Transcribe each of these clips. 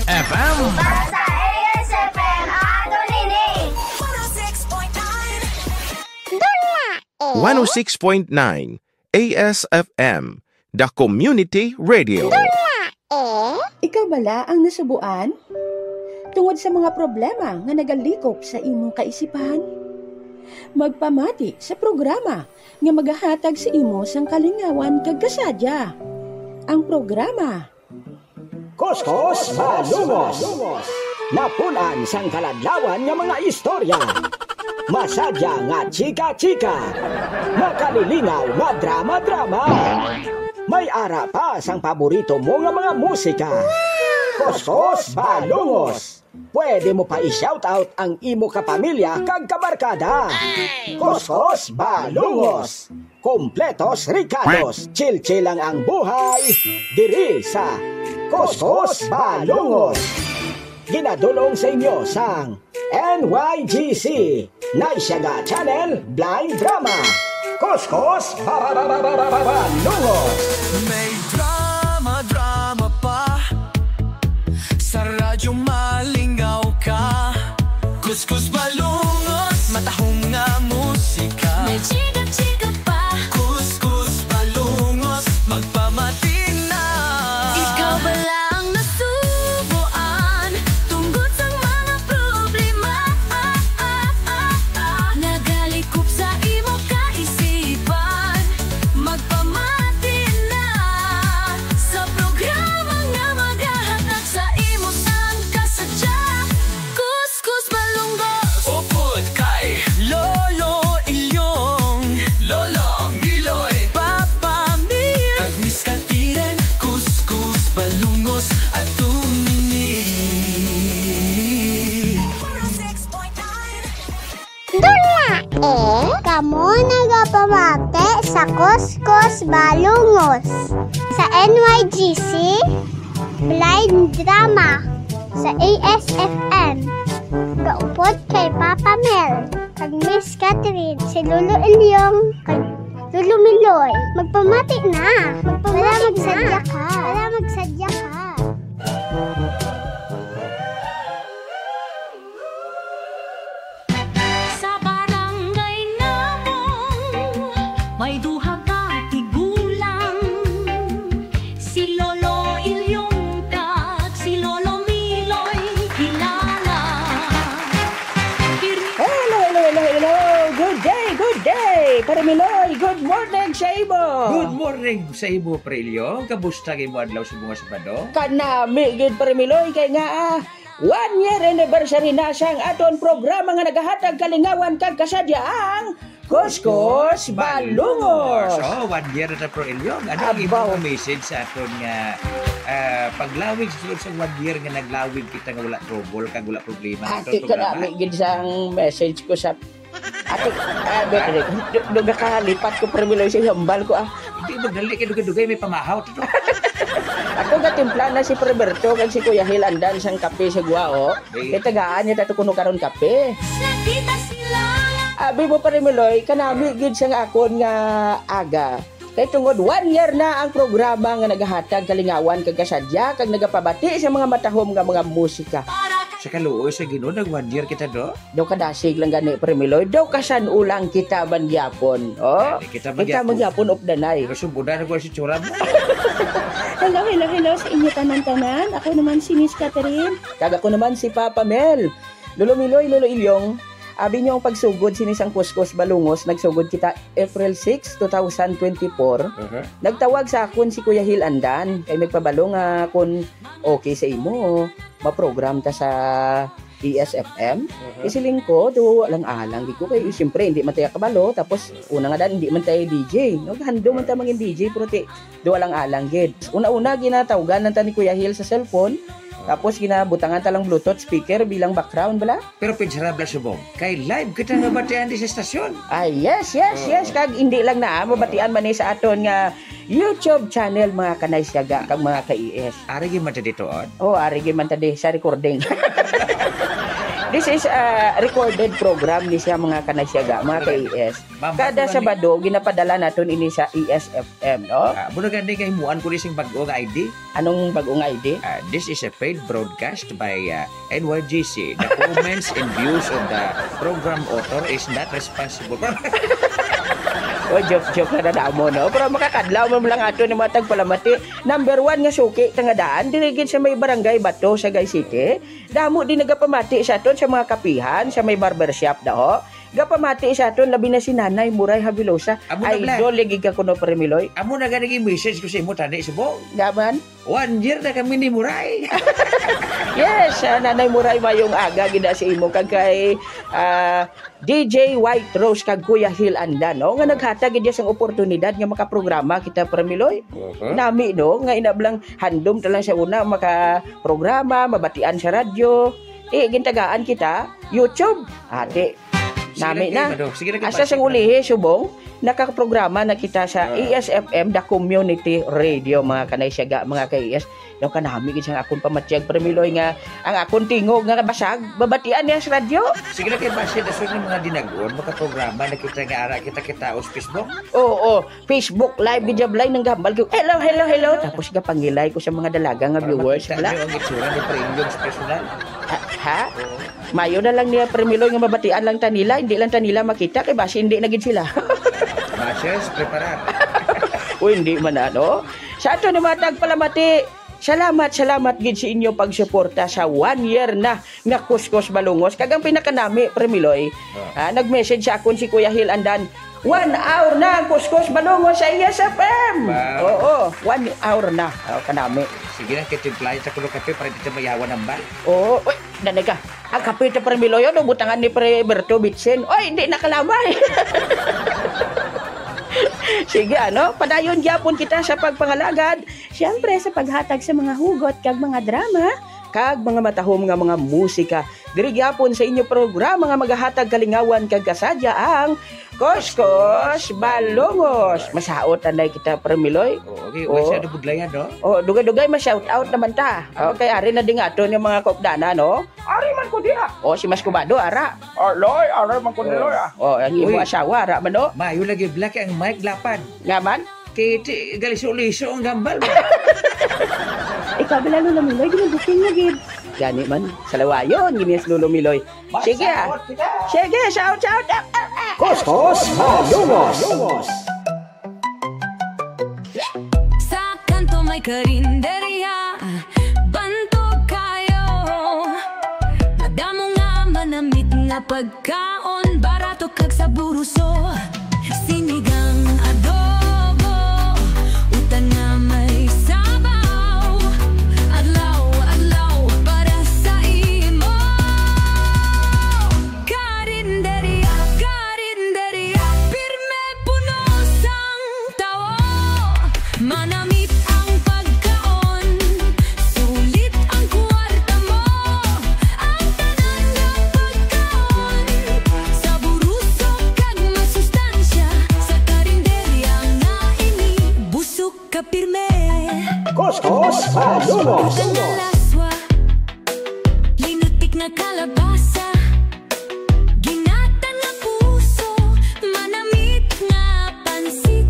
ASFM. Basta ASFM ato nini. 106.9 ASFM, The Community Radio. Ikaw bala ang nasubuan? Tungod sa mga problema nga nagalikop sa imong kaisipan? Magpamati sa programa nga magahatag sa imo sang kalingawan kag kasadya. Ang programa Kuskus Malungos. Napunan sang kaladlawan nga mga istorya. Masadya nga chika-chika. Makalilingaw nga drama-drama. May ara pa sang paborito mo nga mga musika. Kuskus Malungos. Pwede mo pa i-shoutout ang imo kapamilya kag kabarkada. Kuskus Malungos. Kompletos Ricados. Chill-chill lang ang buhay. Diri sa Kuskus Malungos. Ginadulong sa inyo sang NYGC Naisyaga Channel Blind Drama. Kuskus Malungos. May drama pa sa radyo, malingaw ka. Kuskus Malungos, matahong nga musika. May chika-chika pa. Kuskus Malungos, magpamati na. Ikaw ba lang nasubuan tungkol sa mga problema? Nagalikop sa imo kaisipan. Magpamati na sa programa nga maghahatag sa imo sang kasadya. Kuskus Malungos. Upod kay Lolo Ilyong, Lolong Giloy, Papa Mir, at Miss Katiren. Kuskus Malungos at tumini. Kamu nagapamate sa Kuskus Malungos sa NYGC Blind Drama sa ASFM. Kaupod kay Papa Mel kag Miss Catherine, si Lolo Ilyong kag Lolo Miloy. Magpamati na. Para magsadya ka. Sa barangay namong may duha ka tigulang, si Lolo Ilyong kag si Lolo Miloy kilala. Hello. Good day. Paramiloy, good morning sa imo. Good morning sa imo, Prelyo. Kamusta kayo mo adlaw sa mga Sabado? Kanami gid Paramiloy kay nga 1 year anniversary na sang aton programa nga nagahatag kalingawan kag kasadya ang Kuskus Malungos. So, 1 year na Prelyo. Ano ang Abaw. ibang message sa aton nga paglawig sulod sa 1 year nga naglawig kita nga wala trouble kag wala problema. Ati kanami gid sang message ko sa ati duga kalipat ko Paramiloy sa hambal ko Hindi magdali kay dugay-dugay may pamahaw. Ako gatimpla na si Preberto kag si Kuya Hilandan sang kape sa Guao. Kay tagaan niya tato kuno karon kape. Nakita sila. Abi mo Paramiloy, kanami gid sang akon nga aga. Kay tungod 1 year na ang programa nga nagahatag kalingawan kag kasadya kag nagapabati sa mga matahom nga mga musika. Sa kaluoy sa Ginoo nag 1 year kita do. Daw kadasig lang gani Paramiloy, daw kasan ulang kita bangyapon. Oh, Kita kita mangyapon of the night. Kasumbudan ako si Chura mo. Hello sa inyo tanan-tanan. Ako naman si Miss Catherine. Kag ako naman si Papa Mel. Lolo Miloy, Lolo Ilyong. Abi niyo ang pagsugod sinisang Kuskus Malungos. Nagsugod kita April 6, 2024. Nagtawag sa akon si Kuya Hilandan. Kay magpabalo nga kung okay sa imo. Maprogram ta sa ESFM. Isiling ko, do alang-alang. Di ko kay siyempre hindi man tayo kabalo. Tapos una nga dan hindi man tayo DJ. Naghando man tayo mangin DJ. Pero do alang-alang gid. Una-una ginatawagan nanta ni Kuya Hil sa cellphone. Tapos ginabutangan talang Bluetooth speaker bilang background bala. Pero pinsarabla subong. Kay live kita nga batian di sa estasyon. Ay, yes. Kag hindi lang na mabatian man ni sa aton nga YouTube channel mga kanay siyaga kag mga ka-ES. Ari gyud man ta dito on. Oh, ari gyud man ta di sa recording. This is a recorded program ni siya mga kanasyaga, mga ka-ES. Kada Sabado, ginapadala natin ini sa ESFM, no? Muna ganda kay himuan ko rin sing bagong ID. Anong bagong ID? This is a paid broadcast by NYGC. The comments and views of the program author is not responsible. O, joke na mo, no? Pero makakadlaw mo lang ato ng mga tagpalamati. Number 1 nga suki, tangadaan, dinigid sa may barangay Bato sa Gay City. Damo din nagapamati sa aton sa mga kapihan, sa may barbershop daho. Gapamati sa aton, labi na si Nanay Muray Habilosa. Ay, doligig ka kuno Premiloy. Amo na ganang message ko sa imo, tani, subo. Gaman? 1 year na kami ni Muray. Yes, Nanay Muray mayong aga, gina si imo kag kay DJ White Rose kag Kuya Hill Andan, no? Nga naghatag gid sang oportunidad nga makaprograma kita Premiloy. Nami, no? Nga inablang handom ta lang sa una makaprograma, mabatian sa radyo. Gintagaan kita YouTube. Ate, nami na. Asa sang ulihi subong nakaprograma na kita sa ESFM, the community radio, mga kanaysaga, mga ka-ES. Daw kanami gid sang akon pamatyag Premiloy nga ang akon tingog nga basag babatian niya sa radyo. Sige na kay base dason ng mga dinagon makaprograma na kita nga ara kita sa Facebook. Oo, Facebook live gid jablay nang gambal ko. Hello. Tapos gapangilay ko sa mga dalaga nga viewers wala. Ang itsura ni Premium Personal. Ha? Mayo na lang niya Premiloy nga mabatian lang tanila, hindi lang tanila makita kay base hindi na gid sila. Bases preparar. O hindi man ano. Sa ato na matag palamati. Salamat gid sa inyo pagsuporta sa 1 year na nga Kuskus Balungos. Kagang pinakanami Premiloy. Nag-message sa akon si Kuya Hill Andan. 1 hour na Kuskus Balungos sa ESFM. Oo, 1 hour na. Kanami. Sige na, kitimpla sa kulo kape para dito mayawan ang bal. Oo, oy, nanay ka. Ang kape ito Premiloy, no, butangan ni Berto Bitsen. Oy, hindi nakalamay. Sige, ano? Padayon gyapon kita sa pagpangalagad. Siyempre sa paghatag sa mga hugot kag mga drama, kag mga matahom nga mga musika. Diri gyapon sa inyo programa nga magahatag kalingawan kag kasadya ang Kuskus Balungos. Masaot anay kita Premiloy. Okay, wala siya budlayan, no? Dugay-dugay ma-shout out naman ta. Okay, ari na din aton yung mga kopdana, no? Ari man ko dia. Si Mas Kubado ara. Loy, ari man ko niloy. Ang imo asawa ara man, no? Mayo lagi black ang mic lapan. Ngaman? Kiti galis-uliso ang gambal mo. Ikaw ba lalo naman, Loy? Ginabuking na, gid. Gani man, salawayon, ginis Lolo Miloy. Sige, Sige, shout. Kuskus Balungos. Sa kanto may karinderya, bantog kayo. Madamo nga manamit nga pagkaon, barato kag sa buruso. Sinigang adobo, utan nga may sabaw. Adlaw para sa imo. Karinderya, pirme puno sang tao. Manamit ang pagkaon, sulit ang kwarta mo. Ang tanan nga pagkaon, sa buruso kag masustansya. Sa karinderya nga ini, busog ka pirme. Kuskus Balungos. Utang nga laswa, linutik na kalabasa. Ginatan nga puso, manamit nga pansit.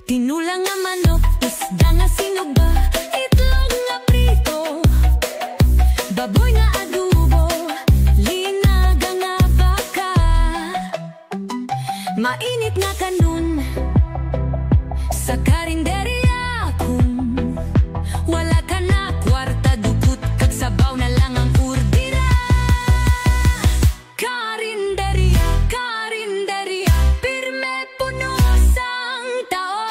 Tinulang nga manok, isda nga sinuba, itlog nga prito. Baboy nga adobo, linaga nga baka. Mainit nga kanun, sa karinderya kung wala ka na kwarta, dupot kag sabaw na lang ang urdira. Karinderya, pirme puno sang tao.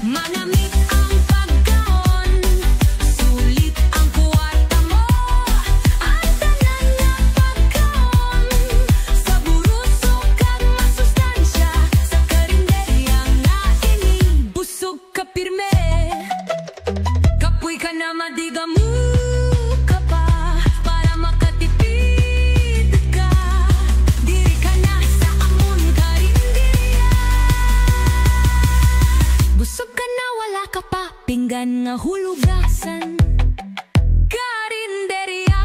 Manamit ang pagkaon, sulit ang kwarta mo. Ang tanan nga pagkaon, sa buruso kag masustansya. Sa karinderya nga ini, busog ka pirme. Kapoy ka na madigamu ka pa, para makatipid ka. Diri ka na sa amon karinderya. Busog ka na wala ka pa, pinggan nga hulugasan. Karinderya,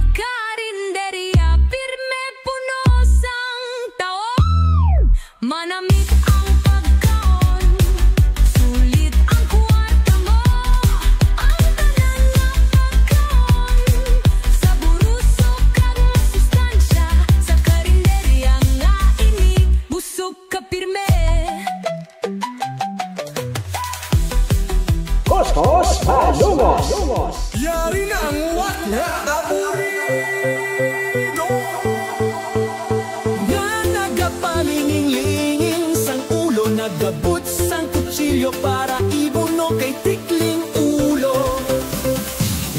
Kuskus Malungos. Yari na ang wala aburrido nga nagapalinglingling sang ulo, nagabot sang kutsilyo para ibuno kay tikling ulo.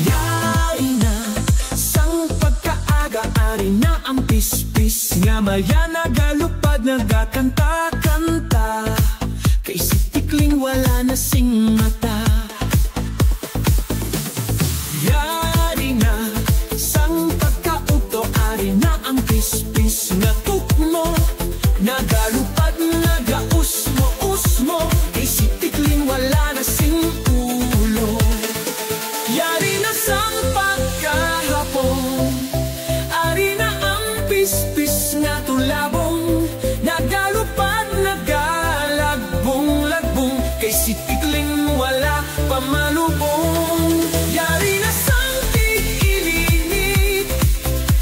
Yari na sang pagkaaga, ari na ang pispis nga maya nagalupad, nagakanta-kanta kay si tikling wala na sing mata. Yari na sang pagkauto, ari na ang pispis nga tukmo, nagalupad, nagausmo-usmo kay si tikling wala na sing ulo. Yari na sang pagkahapon, ari na ang pispis nga tulabong, nagalupad, nagalagbong-lagbong kay si tikling wala pamalubong. Yari na sang tig-ilinit,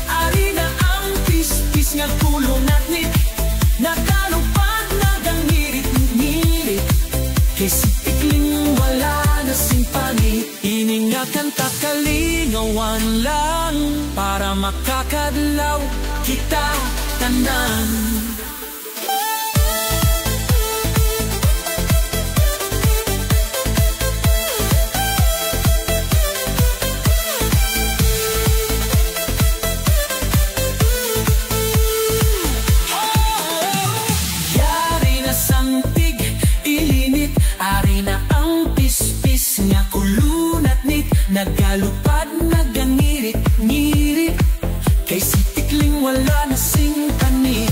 ari na ang pispis nga kulunatnit, nagalupad, nagangirit-ngirit kay si tikling wala na sing panit. Iningakan ta kalingawan lang para makakadlaw kita tanan. Yari na sang tig-ilinit, ari na ang pispis nga kulunatnit, nagalupad, nagangirit-ngirit kay si tikling wala na sing panit.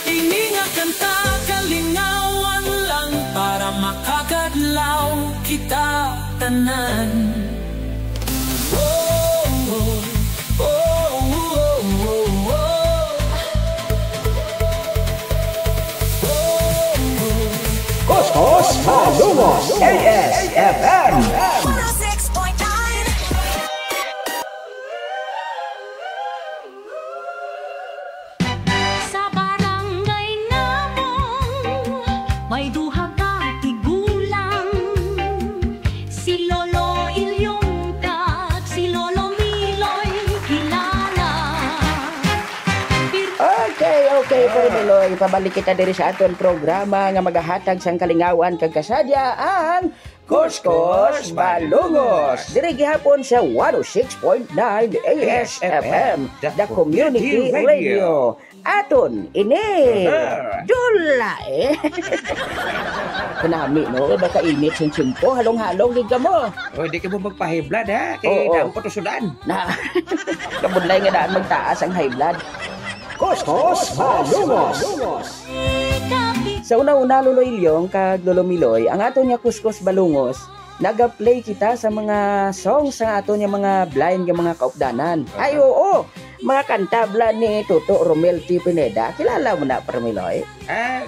Iningakan ta kalingawan lang para makakadlaw kita tanan. Oh, oh, oh, oh, oh, oh. Kuskus Malungos. ASFM. 106.9. Sa barangay namong may duha ka tigulang, si Lolo Ilyong kag si Lolo Miloy kilala. Okay, Permiloy, pabalik kita diri sa aton programa nga magahatag sang kalingawan kag kasadya ang Kuskus Malungos. Diri gihapon sa 106.9 ASFM, the Community Radio. Aton ini Dula Kanami no, baka init sing tsimpo, halong-halong gid ka mo. O, di ka mo magpa-high-blood ha, kay Oo. damo pa to sudan. Na kabudlay nga daan magtaas ang high blood. Kuskus Malungos. Sa una-una, Lolo Ilyong kag Lolo Miloy, ang ato niya Kuskus Balungos, naga-play kita sa mga songs sa ato niya mga blind nga mga kaupdanan. Ay oo, mga kanta bla ni Tuto Romel T. Pineda. Kilala mo na, Permiloy?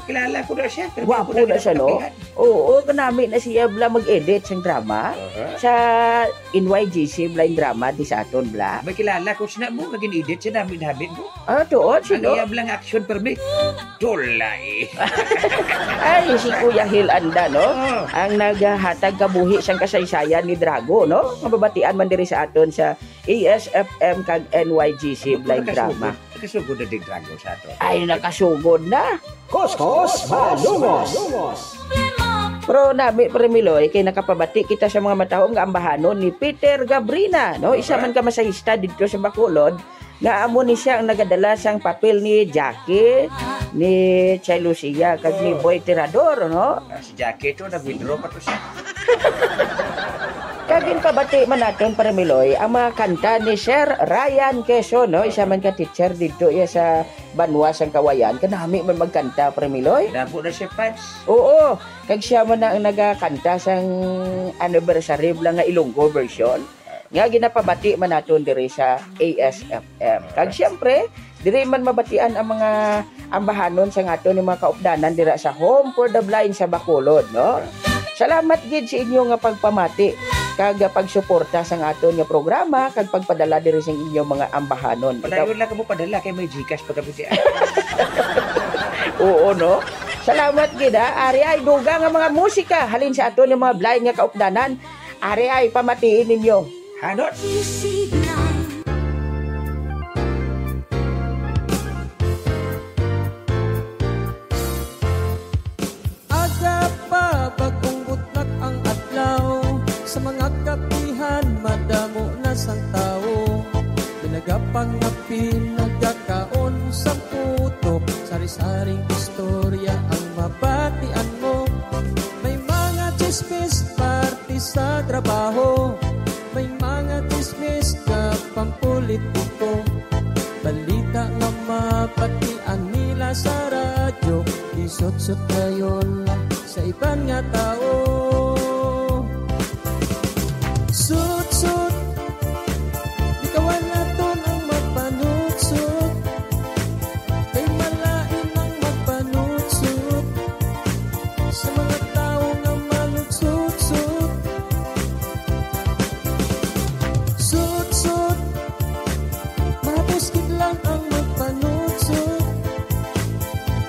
Kilala ko na siya. pero Wapo di ko na siya, no? nakatapihan. Oo, kanami na siya bla mag-edit sa drama. Sa NYGC blind drama, di sa aton bla. May kilala ko siya mo, naging-edit siya namin ko. Tuot, Ang sino? iyab lang action permit. Tulay. Ay, si Kuya Hil Anda, no? Oo. Ang naghatag kabuhi siyang kasaysayan ni Drago, no? Mababatian man diri sa aton sa ASFM kag NYGC blind drama. Nakasugod na din Drago sa ato. Ay, nakasugod na. Kuskus Malungos. Pero nami, Permiloy, kay nakapabati kita sa mga matahong nga ambahanon ni Peter Gabrina, no? Isa man ka masahista dito sa Bacolod, nga amo ni siya ang nagadala sang papel ni Jackie, ni Chay Lucia, kag ni Boy Tirador, no? Si Jackie ito, nag-withdraw pa to siya. Kagin pabati man natin, Permiloy, ang mga kanta ni Sir Ryan Quezon, no? Isa man ka teacher dito ya sa Banwa sang Kawayan. Kanami man magkanta, Permiloy. Nabo na siya, Pads. Oo, kag siya man na ang nagakanta sang anniversary lang nga Ilonggo version. Nga ginapabati man naton diri sa ASFM. Kag siyempre, diri man mabatian ang mga ambahanon sa aton ni mga kaupdanan dira sa Home for the Blind sa Bacolod, no? Salamat gid sa inyo nga pagpamati kag pagsuporta sa aton nga programa kag pagpadala diri sa inyong mga ambahanon. Padayon lang ka mo padala kay may Gcash pagkabuti. Oo, no? Salamat gid ha. Ari ay duga nga mga musika halin sa aton nga mga blind nga kaupdanan. Ari ay pamatiin ninyo. Hanot. Isip lang. Aga pa bagong butnak ang adlaw, sa mga kapihan madamo na sang tao. Pinagapang na pinagkakaon sa puto, sari-saring istorya ang mabatian mo. May mga chismis party sa trabaho, may mga chismis ka pampolitiko. Balita nga mabatian nila sa radyo, isot-sot ngayon sa ibang nga tao. Sut-sut, ikawan naton ang magpanutsut, kay malain ang magpanutsut sa mga tao nga manutsut-sut. Sut-sut, mabuskid lang ang magpanutsut,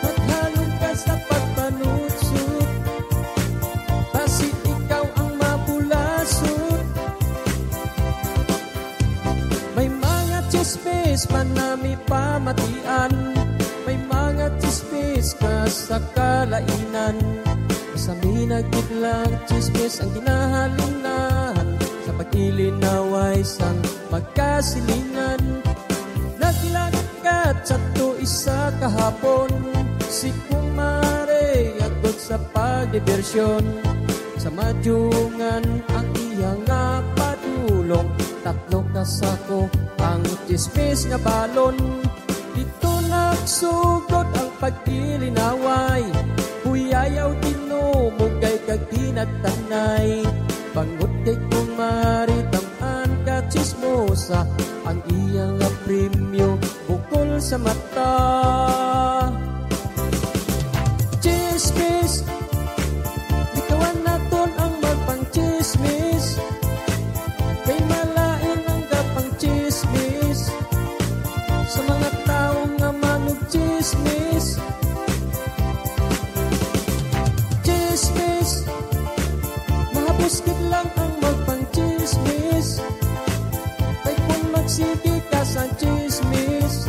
maghalong ka sa pagpanutsut, basi ikaw ang mabulasut. May mga chismis manami pamatian, may mga chismis ka sa kalainan. Sa minagit lang chismis ang ginahalinahan, sa pag-ilinaway sang magkasilingan. Naglagat sa isa kahapon, si kumare agot sa pagdibersyon. Sa madyungan ang iyang nga padulong, tatlo kasako ang chismis nga balon. Dito nagsugod ang pag-ilinaway, huyayaw tinumugay kag tinatanay. Bangot kay kumari tamaan ka chismosa, ang iyang nga premyo bukol sa mata. Chismis, ikawan naton ang magpang-chismis, kay malain ang gapang chismis sa mga tao nga manug-chismis. Chismis, mabuskid lang ang magpang-chismis, kay kung magsige ka sa chismis,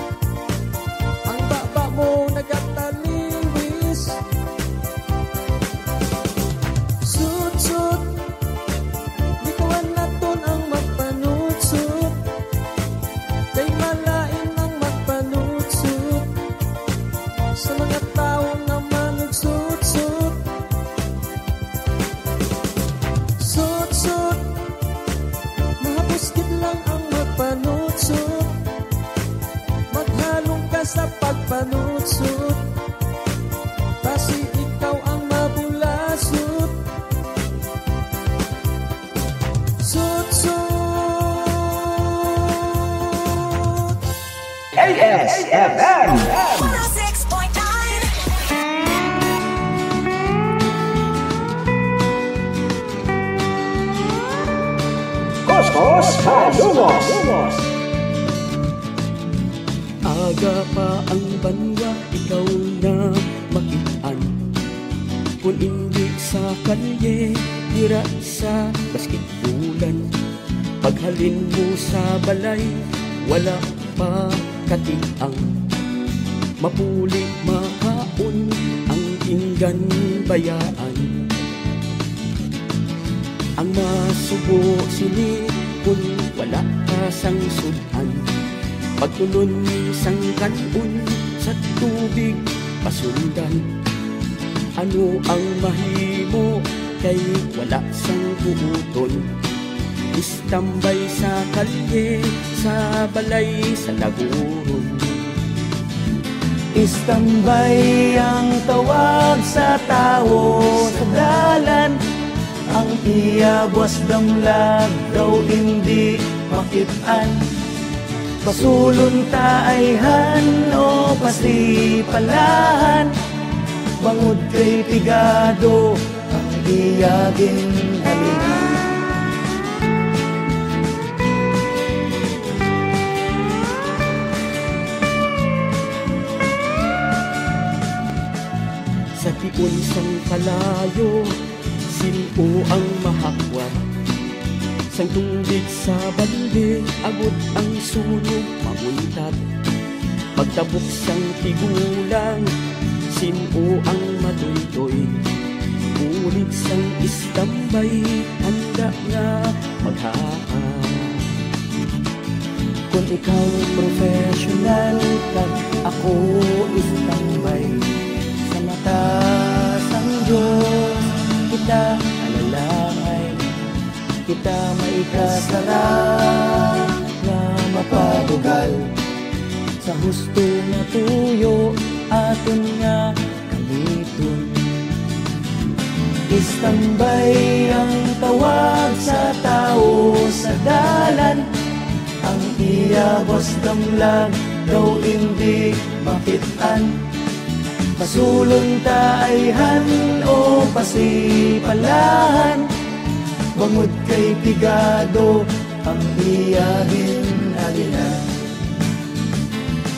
ang baba mo nagataliwis. Sut-sut, ikawan naton ang magpanutsut, kay malain ang magpanutsut sa mga tao nga manugsut-sut. Sut-sut, mabuskid lang ang magpanutsut, maghalong ka sa pagpanutsut, basi ikaw ang mabulasut. Sut-sut. ASFM. 106.9. Kuskus Malungos. Aga pa ang banwa, ikaw na makitaan. Kung hindi sa kalye, tira sa basketbulan. Paghalin mo sa balay, wala pa katiang. Mapuli makaon ang inggan bayaan. Ang masubo sini kung wala ka sang sudan. Pagtulon sang kanon sa tubig pasundan. Ano ang mahimo kay wala sang buuton. Istambay sa kalye, sa balay, sa laguron. Istambay ang tawag sa tao sa dalan. Ang iyabwas damlag daw hindi makitaan. Pasulon taayhan o pasipalahan. Bangod kay tigado ang iyagin halihan. Sa tiun sang kalayo, sino ang mahakwat? sang tubig sa balde, abot ang sunog mamuntat. Pagtabok sang tigulang, sino ang matuytoy. Ulit sang istambay, handa nga maghaan. Kung ikaw professional, kag ako istambay. Sa mata sang Diyos, kita alalangay. Kita maikasarap na mapadugal. Sa husto nga tuyo, aton nga kaliton. Istambay ang tawag sa tao sa dalan. Ang iyabos damlag daw hindi makitaan. Pasulong taayhan o pasipalahan. Bangod kay pigado ang iyagin alinan.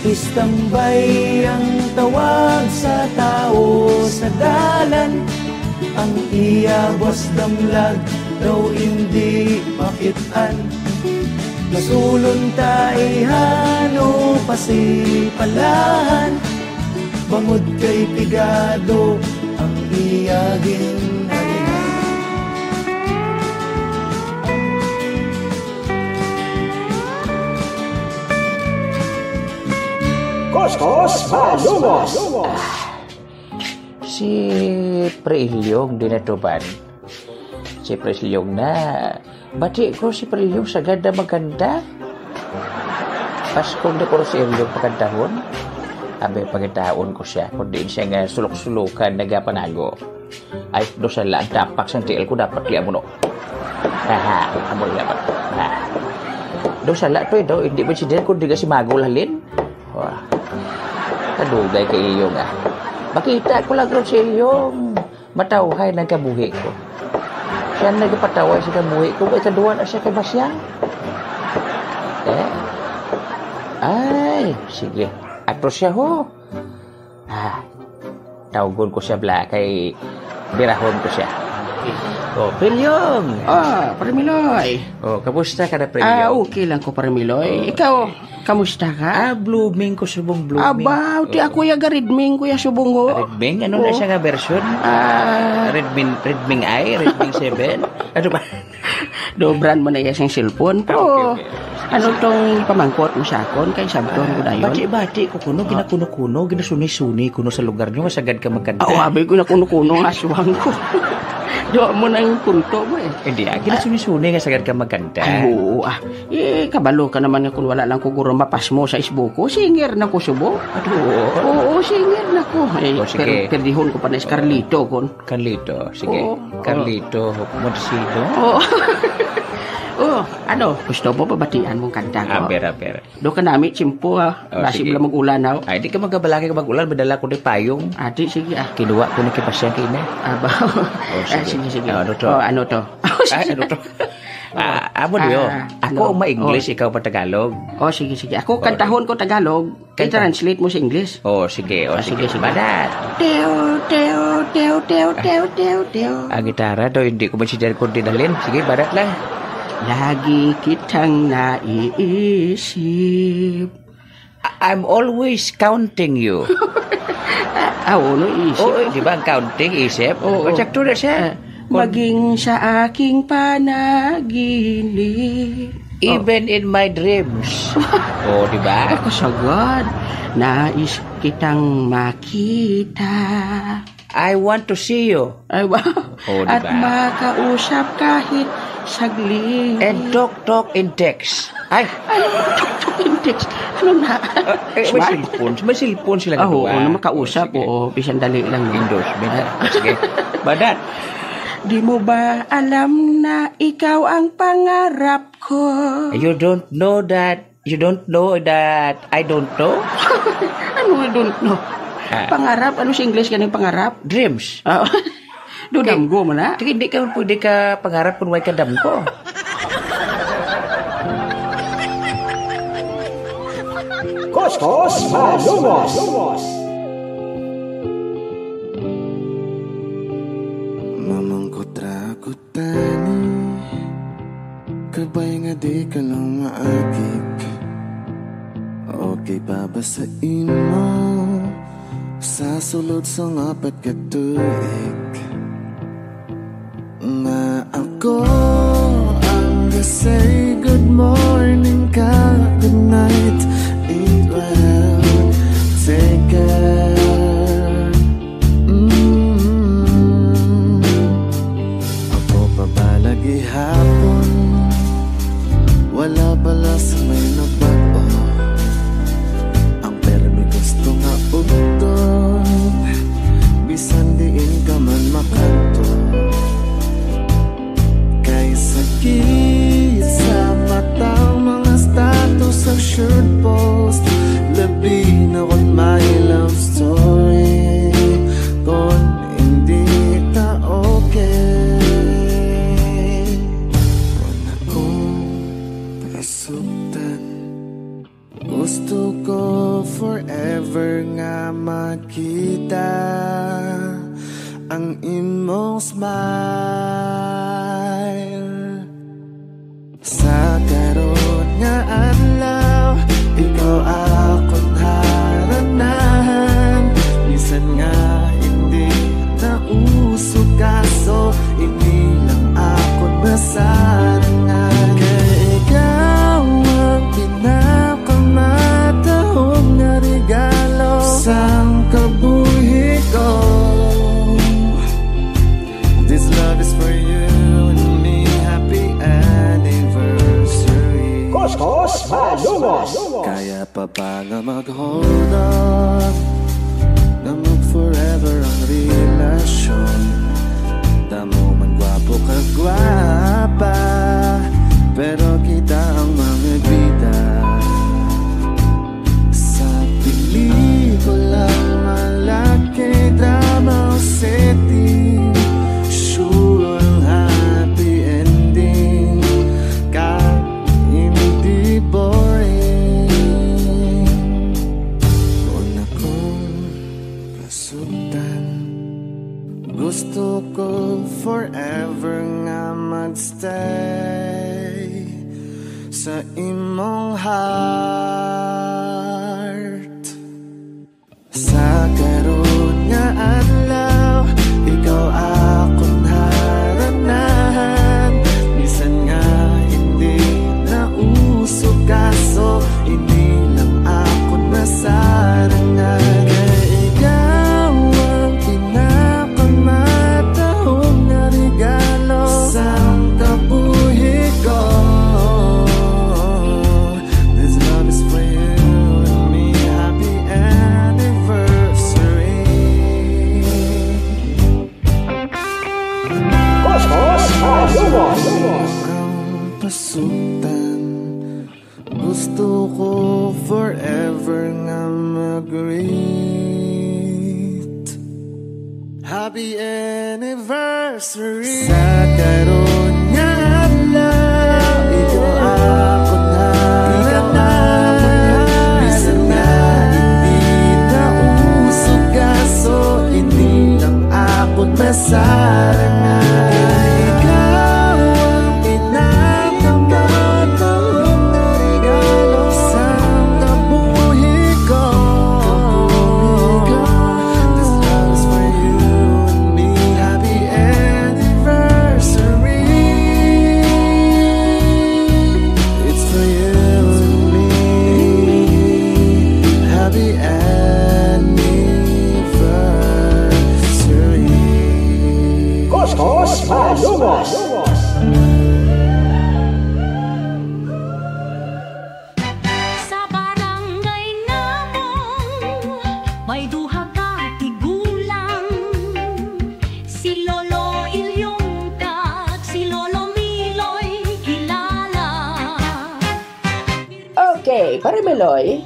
Istambay ang tawag sa tao sa dalan. Ang iyabos damlag daw hindi makitaan. Masulong taayhan o pasipalahan. Bangod kay pigado ang iyagin alinan. Kuskus Malumos. Si Preilyong dinatuban. Si Preilyong na. Bati ko si Preilyong sagad na maganda. Paskong na ko si Preilyong pagkantahon. Abe pagkantahon ko siya. Kung din siya nga sulok-sulukan nagapanago. Ay, dosa lang tapak sang tiil ko dapat liya mo no. Haha, amo dapat. Ha. Dosa lang to ito. Hindi ba si Del kung di ka si Magol halin? Wah. Kadugay kay Iyong ah. Makita ko lang rin si Iyong matawhay ng kabuhi ko. Siya nagpataway sa kabuhi ko. Ay, kaduan na siya kay Basyang. Ay, sige. Ato siya ho. Tawagon ko siya bla kay birahon ko siya. Oh, Preilyong. Parmiloy. Oh, kamusta ka na, Preilyong? Okay lang ko, Parmiloy. Ikaw, kamusta ka? Blooming ko, subong blooming. Aba, ti ako yaga Redming ko ya subong ko. Redming? Ano na siya nga version? Redming I? Redming 7? Ano ba? Dobran mo na yung cellphone po. Okay. Ano tong pamangkot mo sa akon kay sabton ko dayon? Bati-bati ko kuno, ginakuno-kuno, ginasuni-suni kuno sa lugar nyo, masagad ka magkanta. Abi ko na kuno-kuno ang aswang ko. Diyo mo na yung punto mo eh. Hindi, ginasuni-suni nga sagad ka magkanta. Ay, oo kabalo ka naman nga kung wala lang kuguro mapas mo sa isbo ko. Singer na ko subo. Oo, singer na ko. Sige. Perdihon ko pa na is Carlito kon. Carlito, sige. Carlito Montesino. Ano? Gusto mo pabatian mong kanta ko? Aber. Do ka nami, simpo Nasi sige. bala mag-ulan ako. Ay, di ka magabalaki ka mag-ulan. Madala ko ni payong. Ati, sige Kinuha ko ni kipasya kay na. Aba. Sige. Ano to? Ano to? Amo diyo. Ako ma-English, ikaw pa Tagalog. Sige. Ako kantahon ko Tagalog. I-translate mo sa English. Sige. Sige. Badat. Teo. Ang gitara daw, hindi ko masidyan kung dinalin. Sige, badat lang. Lagi kitang naiisip. I'm always counting you. No isip. Di ba ang counting, isip? Sakto na siya. Maging sa aking panaginip. Even in my dreams. Di ba? Ako sagad. Nais kitang makita. I want to see you. Ay, wow. Diba? At makausap kahit saglit. And talk in text. Ay. Ano? Talk in text? Ano na? May cellphone sila Oo, na makausap. Bisan dali lang. Endorsement. Sige. Badat. Di mo ba alam na ikaw ang pangarap ko? You don't know that I don't know? Ano I don't know? Pangarap? Ano sa English ganang pangarap? Dreams. Damgo mo na? Hindi ka pwede ka pangarap kung may kadam ko. Kuskus Malumos. Mamangkotra-kutani di ka lang maagik. Okay pa ba sa imo sa sulod sa ngapat katuig nga ako ang say good morning ka, good night, eat well, take care. Ako pa ba lagi hapon wala pala sa may nabato. Ang permi gusto nga ugtong bisan diin ka man makanto. Kay sakit sa matang mga status sa shirt post. Labi na kon my love story kon hindi ta okay. Kung akong pasuktan, gusto ko forever nga makita ang imong smile. Sa karon nga adlaw, ikaw akong haranahan. Minsan nga hindi na uso kaso hindi lang akong masarangan. Kaya ikaw ang pinakamatahong na regalo sang kabuhi ko. This love is for you and me. Happy anniversary. Kuskus Malumos. Kaya pa ba nga mag-hold on na mag-forever ang relasyon. Damo man gwapo ka gwapa, pero kita ang mga bida. Sa pelikulang malaki drama o setting, sure ang happy ending kahit hindi boring. Kung akong kasundan, gusto ko forever nga magstay sa imong heart. Sa karon nga adlaw, ikaw akong haranahan. Minsan nga hindi na uso kaso hindi lang akong nasarangan. Kaya ikaw ang pinakamatahong na regalo sa kabuhi ko. This love is for you and me. Happy anniversary. Kuskus Malumos. Ang pasutan, gusto ko forever nga mag-greet. Happy anniversary. Sa karon nga adlaw, ikaw akong haranahan. Bisan nga hindi na uso kaso hindi lang akong masarangan. Ikaw ang pinakamatahong na regalo sa kabuhi ko. This love is for you and me. Happy anniversary. It's for you and me. Happy anniversary. Kuskus Malumos. Sa barangay namong may duha ka tigulang, si Lolo Ilyong kag si Lolo Miloy kilala. Okay, pare Meloy,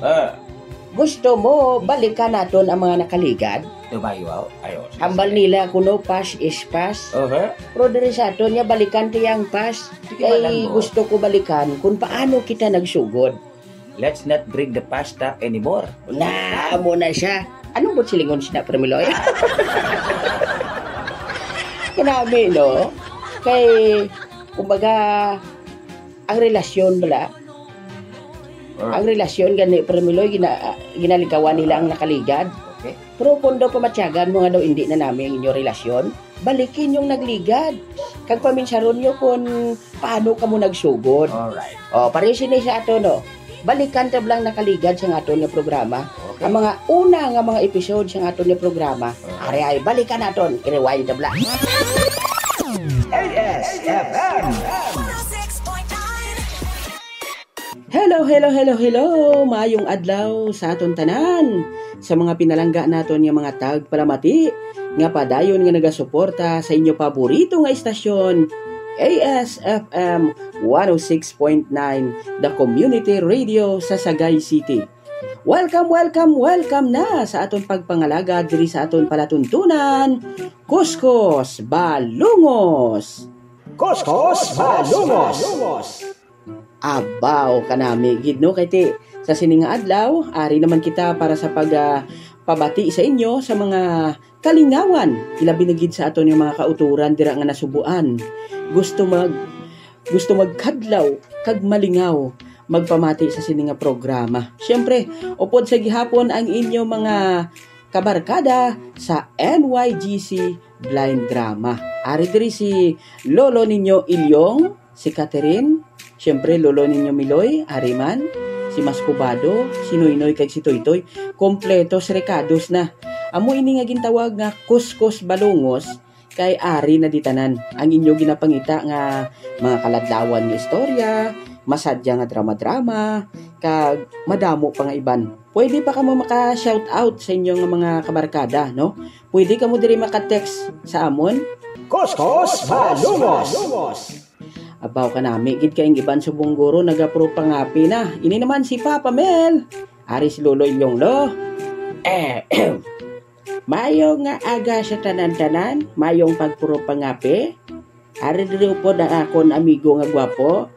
gusto mo balikan naton ang mga nakaligad? Tumayo, ayo. Hambal nila kuno pass is pass. Pero diri sa aton niya balikan tiyang pass. Kay gusto ko balikan kung paano kita nagsugod. Let's not bring the past up anymore. Na, amo na siya. Anong mo silingon siya, Premiloy? Kanami, no? Kay, kumbaga, ang relasyon bala. Ang relasyon gani Premiloy ginalikawan nila ang nakaligad. Okay. Pero kung daw pamatyagan mo nga daw hindi na namin ang inyong relasyon, balikin yung nagligad. Kag paminsaron nyo kung paano ka mo nagsugod. Alright. O, paresin na sa ato, no? Balikan ta blang nakaligad sa aton nga programa. Okay. Ang mga una nga mga episode sa aton nga programa, ari ay balikan naton, i-rewind ta blang. ASFM. Hello, mayong adlaw sa aton tanan. Sa mga pinalangga naton nga mga tagpalamati, nga padayon nga nagasuporta sa inyo paborito nga istasyon, ASFM 106.9, the community radio sa Sagay City. Welcome na sa aton pagpangalaga diri sa aton palatuntunan, Kuskus Balungos. Kuskus Balungos. Abaw kanami gid no kay ti sa sininga adlaw ari naman kita para sa pabati sa inyo sa mga kalingawan ilabi na gid sa aton yung mga kauturan dira nga nasubuan gusto magkadlaw kag malingaw magpamati sa sininga programa. Syempre upod sa gihapon ang inyo mga kabarkada sa NYGC Blind Drama. Ari diri si lolo ninyo Ilyong, si Catherine, syempre lolo ninyo Miloy, Ariman, si Mascobado, si Noynoy kag si Toytoy, kompletos recados na. Amo ini nga gintawag nga Kuskus Balungos kay ari na ditanan ang inyo ginapangita nga mga kaladlawan nga istorya, masadya nga drama-drama, kag madamo pa nga iban. Pwede pa kamo maka-shout out sa inyo nga mga kabarkada, no? Pwede kamo diri maka-text sa amon. Kuskus Balungos. Abaw ka nami, gid kaing iban sa bungguro nagapro pangapi na. Ini naman si Papa Mel. Ari si Lolo Ilyong lo. Mayong nga aga sa tanan-tanan, mayong pagpuro pangapi. Ari diri po na akon amigo nga gwapo.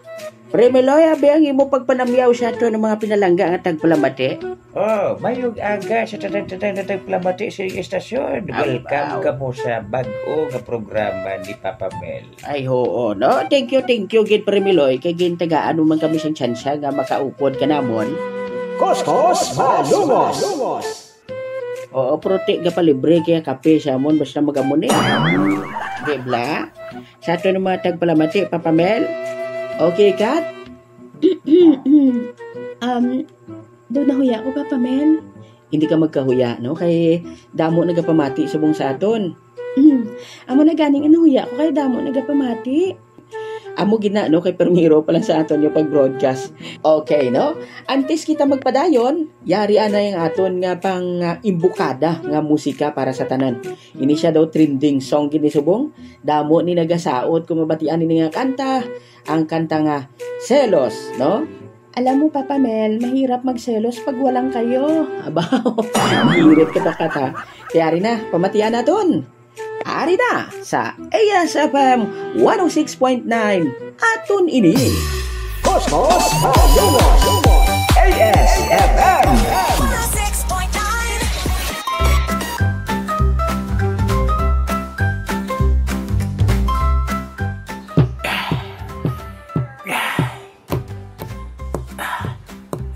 Premiloy, abi ang imo pagpanamyaw sa ato ng mga pinalangga nga tagpalamati. Oh, mayong aga sa tanan-tanan na tagpalamati sa istasyon. Welcome ka mo sa bag-o nga programa ni Papa Mel. Ay, oo, no? Thank you, gid Premiloy. Kay gintagaan man kami siyang tsansya nga makaupod ka namon. Kuskus Balungos. Oo, prote ka palibre kaya kape sa amon basta magamon eh. Dibla? Sa ato ng mga tagpalamati, Papa Mel? Okay, Kat? Daw nahuya ko, Papa Mel. Hindi ka magkahuya, no? Kay damo nagapamati sa buong sa aton. Amo na ganing nahuya ko kay damo nagapamati. Amo gina, no? Kay permiro pa lang sa aton yung pag-broadcast. Okay, no? Antes kita magpadayon, yari ana yung aton nga pang imbukada nga musika para sa tanan. Ini siya daw trending song gini subong. Damo ni nagasaot kung mabatian ni nga kanta. Ang kanta nga Selos, no? Alam mo, Papa Mel, mahirap magselos pag walang kayo. Abaw, mahirap ka kata. Kaya rin na, pamatian natin. Ari na sa ASFM 106.9 aton ini. Kuskus Balungos. ASFM.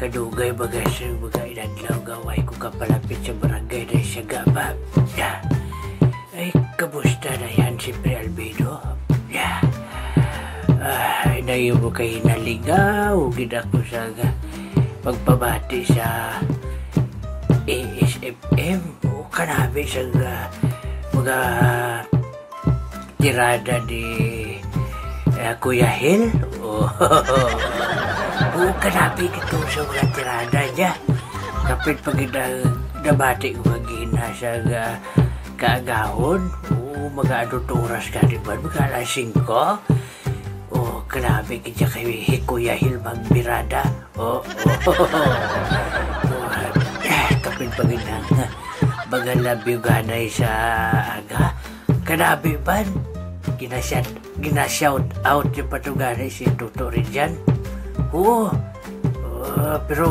Kadugay bagay sa mga inadlaw gaway ko kapalapit sa barangay na sa Gaba. Ay, kamusta na yan si Pre Albedo? Ay, nayo mo kayo naligaw. Gina ko sa pagpabati sa ASFM. O kanabi sa mga tirada ni Kuya Hil. Oo, kanabi dito sa mga tirada niya. Kapit pag nabati ko magigina sa kaagahon. Oo, mag-aduturas ka rin ba? Mag-alasing ko. Oo, kanabi kita kay Kuya Hil magbirada. Oo. Kapit pag bagalabyo ganay sa aga. Kanabi ba? Ginashout out yung patuganay si Tuto rin dyan. Oo, pero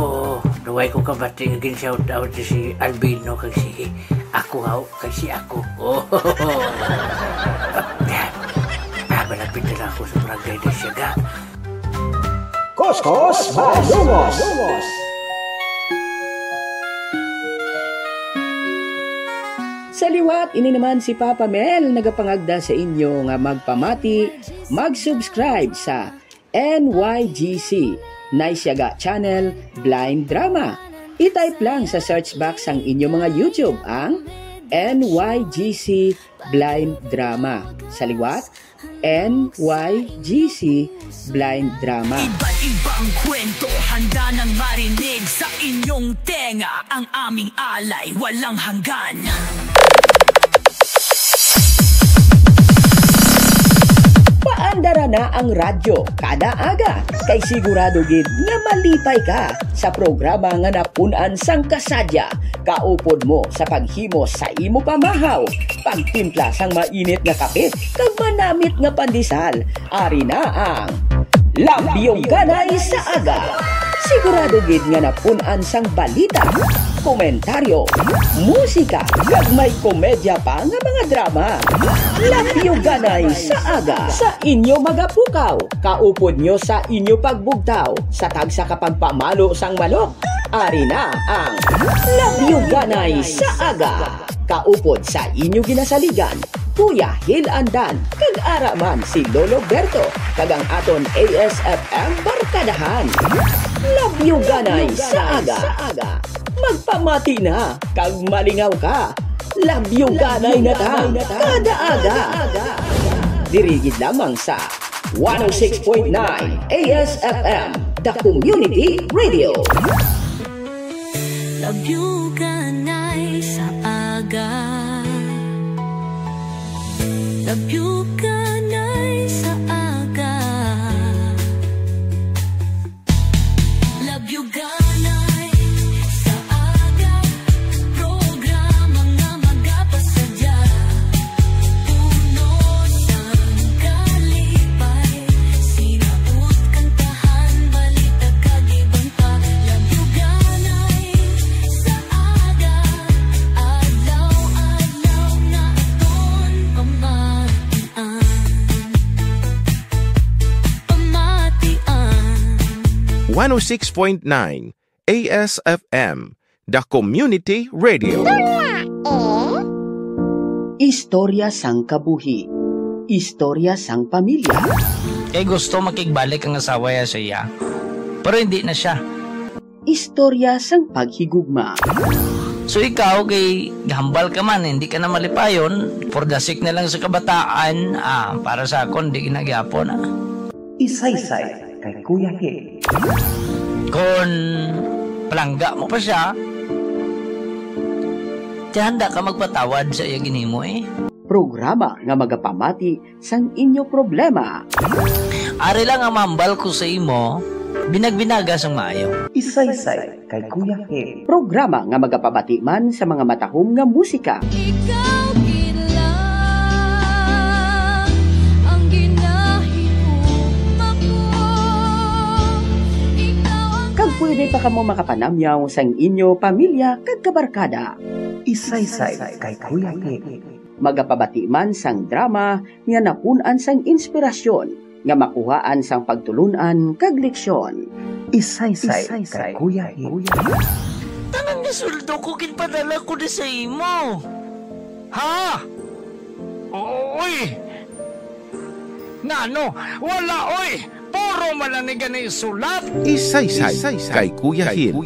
naway ko kabati nga gin-shout out si Albino kag si ako kag si ako. Malapit na ako sa barangay na siya ga. Kuskus Malungos. Sa liwat, ini naman si Papa Mel nagapangagda sa inyo nga magpamati, mag-subscribe sa NYGC Naisyaga Channel Blind Drama. I-type lang sa search box ang inyong mga YouTube ang NYGC Blind Drama. Sa liwat, NYGC Blind Drama. Iba't ibang kwento, handa nang marinig sa inyong tenga. Ang aming alay, walang hanggan. Paandara na ang radyo kada aga kay sigurado gid nga malipay ka sa programa nga napunan sang kasadya. Kaupod mo sa paghimo sa imo pamahaw, pagtimpla sang mainit nga kape kag manamit nga pandesal. Ari na ang Lambyong Ganay sa Aga. Sigurado gid nga napunan sang balita, komentaryo, musika, kag may komedya pa nga mga drama. Lambyong Ganay sa Aga. Sa inyo magapukaw, kaupod nyo sa inyo pagbugtaw, sa tagsa kapagpamalo sang manok. Ari na ang Lambyong Ganay sa Aga. Kaupod sa inyo ginasaligan, Kuya Hil Andan, kag araman si Lolo Berto, kag ang aton ASFM Barkadahan. Lambyong Ganay sa Aga. Magpamati na, kag malingaw ka. Lambyong Ganay na ta, kada aga. Dirigid lamang sa 106.9 ASFM, The Community Radio. Lambyong Ganay sa Aga. Lambyong Ganay sa Aga. Lambyong Ganay sa Aga. Programa nga magapasadya. Puno sang kalipay. Sinaut kantahan, balita kagibang pa. Lambyong Ganay sa Aga. Adlaw-adlaw na aton pamatian. 106.9 ASFM, The Community Radio. Istorya sang kabuhi. Istorya sang pamilya. Kay gusto makigbalik ang asawa ya sa iya, pero hindi na siya. Istorya sang paghigugma. So ikaw kay gahambal ka man, hindi ka na malipayon, for the sake na lang sa kabataan, para sa akon di ginagyapon. Isaysay kay Kuya Hil. Kung palangga mo pa siya, handa ka magpatawad sa iya ginimo Programa nga magapamati sang inyo problema. Ari lang ang mambal ko sa imo, binagbinaga sang maayo. Isaysay kay Kuya Hil. Programa nga magapabati man sa mga matahom nga musika. Ikaw lang ang ginahigugma ko. Kag pwede pa kamo makapanamyaw sang inyo pamilya kag kabarkada. Isaysay kay Kuya Hil. Magapabati man sang drama nga napunan sang inspirasyon nga makuhaan sang pagtulunan kag leksyon. Isaysay kay Kuya Hil. Tanang nasuldo ko kinpadala ko na sa imo. Ha? Oy! Ngano? Wala oy! Puro malanigan na isulat. Isaysay kay Kuya Hil.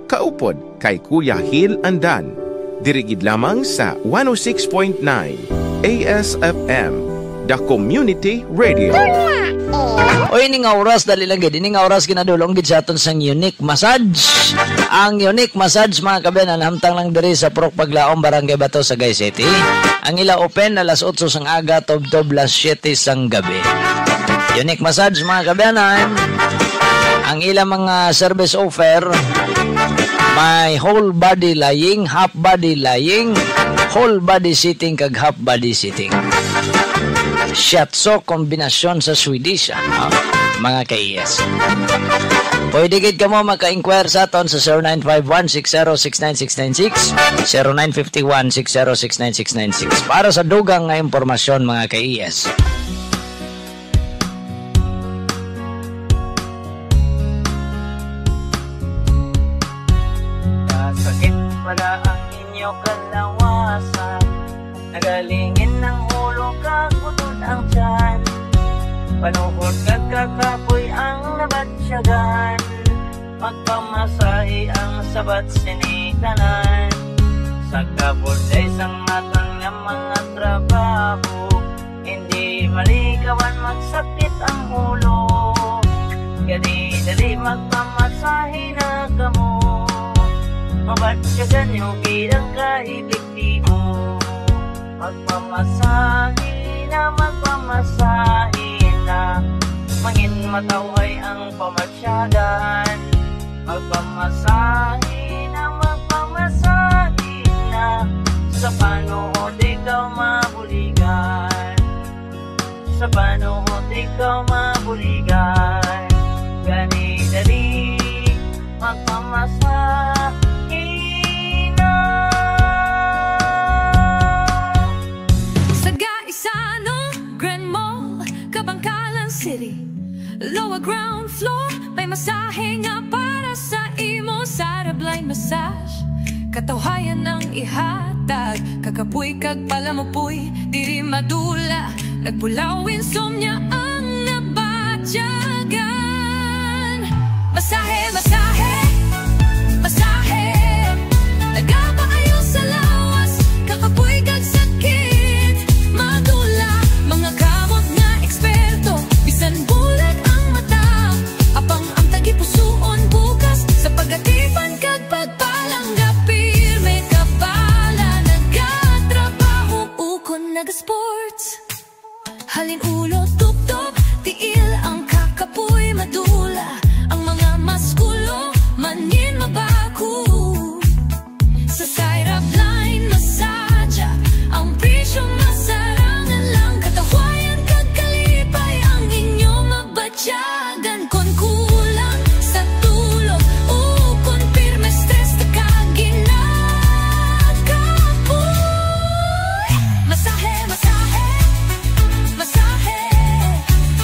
Kaupod kay Kuya Hil Andan. Dirigid lamang sa 106.9 ASFM, The Community Radio. O ini nga oras, dali lang gid. Ini nga oras kinadulong gid sa aton sang unique massage. Ang unique massage mga kabayan, hamtang lang diri sa Purok Paglaom, Barangay Bato, Sagay City. Ang ila open alas 8 sang aga, tob-tob las 7 sang gabi. Unique massage mga kabayanan. Ang ila mga service offer, may whole body lying, half body lying, whole body sitting kag half body sitting. Shiatsu kombinasyon sa Swedish, mga ka-ES. Pwede gid ka mo maka-inquire sa aton sa 0951-6069-696, 0951-6069-696 para sa dugang nga impormasyon mga ka-ES. wala ang inyo kalawasan. Nagalingin ng ulo kagutod ang tiyan. Panuhod kagkakapoy ang nabatsyagan. Magpamasahe ang sabat sinikanan. Sa kabod ay isang matang nga mga trabaho. Hindi maligawan magsakit ang ulo. Dali magpamasahe na kamo. Mabatsyagan yung bilang kaibigtibo. Magpamasahe na mangin mataway ang pamatsyagan. Magpamasahe na sa panood ikaw mabuligan. Sa panood ikaw mabuligan. Dali magpamasahe na. Sa Gaisano, Grand Mall, Kabangkalan City, lower ground floor, may masahe nga para sa imo. Sara Blind Massage, katawhayan ng ihatag, kakapuy kag palamupoy, diri madula, nagpulaw insomnia ang nabatyagan. Masahe, masahe, masahe, nagapaayo sa lawas, kakapuy kag sakit, madula, mga kamot nga eksperto, bisan bulat ang mata, apang ang tagipusoon bukas, sa pagatipan kag pagpalangga, pirme kabala, nagatrabaho, ukon nagasports, halin ulo, tuptop, tiil ang kakapuy, madula, ang mga maskulo, manin mabaku. Sa Syra Blind Massage, ang presyo masarangan lang, katawayan kagkalipay ang inyong mabatyagan. Kon kulang sa tulog, kon pirme stress na kaginakapoy. Masahe, masahe, masahe,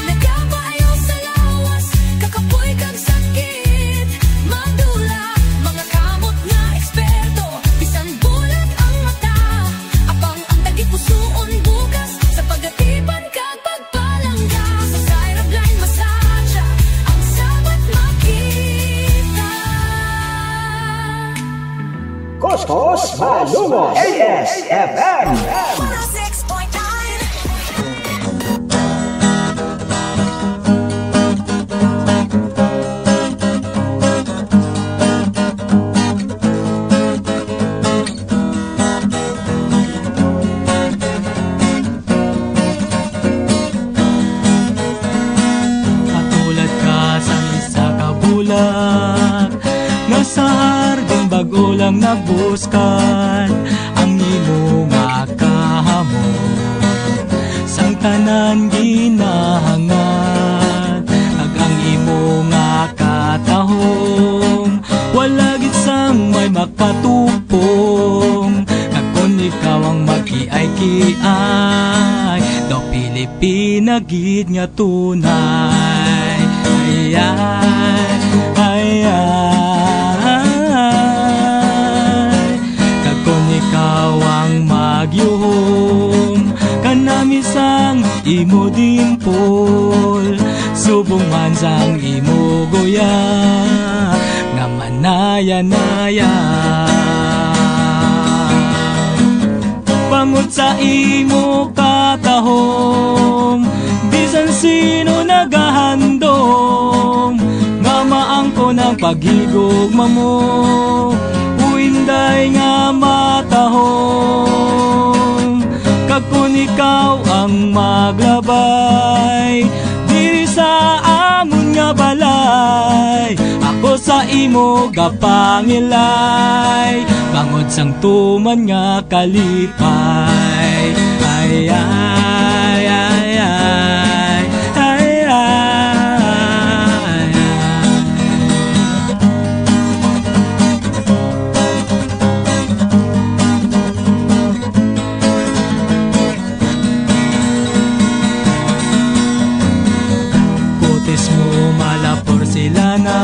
nagapaayo sa lawas, kakapoy kag sakit, madula, mga kamot nga eksperto, bisan bulat ang mata, apang ang tagipusoon bukas, sa pagatipan kag pagpalangga. Sa Syra Blind Massage, ang sabat makita. Kuskus Malumos ASFM. 106.9. Katulad ka sa isa ka bulag, nasa harding bago lang nabuskan ang imo nga kahamon. Sang tanan ginahangad, kag ang imo nga katahom, wala gid sang may makatupong. Kag kun ikaw ang mag-iay-kiay, daw Pilipina gid nga tunay. Ay, ay, ay. Kag kun ikaw ang magyuhom, kanami sang imo dimpol, subong man sang imo goya, nga manaya-naya. Bangod sa imo katahom, bisan sino nagahandom, nga maangko ng paghigugma mo, uinday nga matahom. Kag kun ikaw ang maglabay, diri sa amon nga balay, ako sa imo gapangilay, bangod sang tuman nga kalipay. Ay, ay, ay, ay, ay, ay. Kotes mo mala porcelana,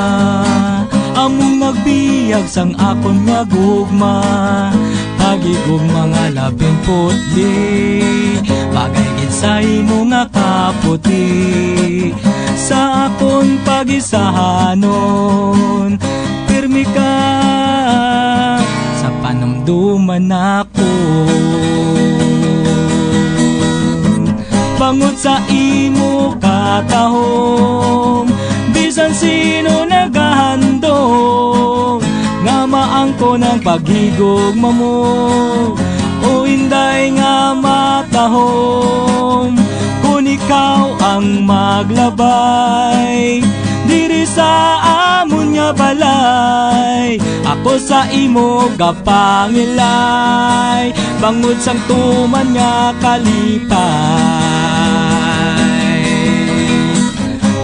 among nagbi biyag sang akon nga gugma, pagigugma nga labing putli, bagay gid sa imo nga kaputi. Sa akon pagisahanon, pirmi ka sa panumduman ako. Bangod sa imo katahom, bisan sino nagahandom, nga maangko ng paghigugma mo, o inday nga matahom. Kung ikaw ang maglabay diri sa amon nga balay, ako sa imo gapangilay, bangod sang tuman nga kalipay.